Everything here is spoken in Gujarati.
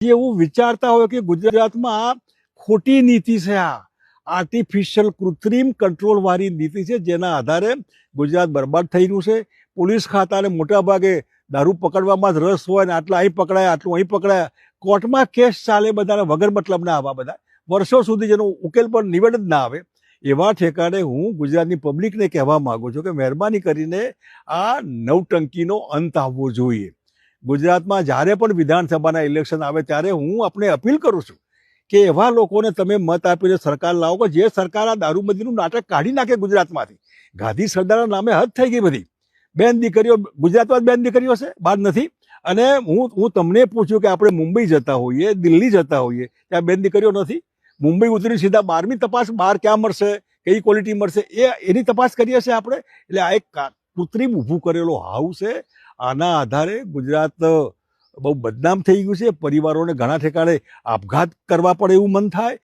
એવું વિચારતા હોય કે ગુજરાતમાં આ ખોટી નીતિ છે, આ આર્ટિફિશિયલ કૃત્રિમ કંટ્રોલ વાળી નીતિ છે, જેના આધારે ગુજરાત બરબાદ થઈ રહ્યું છે. પોલીસ ખાતાને મોટા ભાગે દારૂ પકડવામાં જ રસ હોય ને આટલા અહીં પકડાયા, આટલું અહીં પકડાયા, કોર્ટમાં કેસ ચાલે બધાને વગર મતલબના આવા બધા વર્ષો સુધી જેનો ઉકેલ પર નિવેડ જ ના આવે. એવા ઠેકાણે હું ગુજરાતની પબ્લિકને કહેવા માંગુ છું કે મહેરબાની કરીને આ નવટંકીનો અંત આવવો જોઈએ. ગુજરાતમાં જ્યારે પણ વિધાનસભાના ઇલેક્શન આવે ત્યારે હું આપણે અપીલ કરું છું કે એવા લોકોને તમે મત આપીને સરકાર લાવો કે જે સરકાર આ દારૂબંધીનું નાટક કાઢી નાખે ગુજરાતમાંથી. ગાંધી સરદારના નામે હદ થઈ ગઈ બધી. બેન દીકરીઓ ગુજરાતમાં બેન દીકરીઓ છે, બહાર નથી. અને હું તમને પૂછ્યું કે આપણે મુંબઈ જતા હોઈએ, દિલ્હી જતા હોઈએ, ત્યાં બેન દીકરીઓ નથી. મુંબઈ ઉતરી સીધા 12મી તપાસ, બહાર ક્યાં મળશે, કઈ ક્વોલિટી મળશે, એની તપાસ કરીએ છીએ આપણે. એટલે આ એક કૃત્રિમ ઊભું કરેલો હાઉ છે. આના આધારે ગુજરાત બહુ બદનામ થઈ ગયું છે. પરિવારોને ઘણા ઠેકાણે આપઘાત કરવા પડે એવું મન થાય.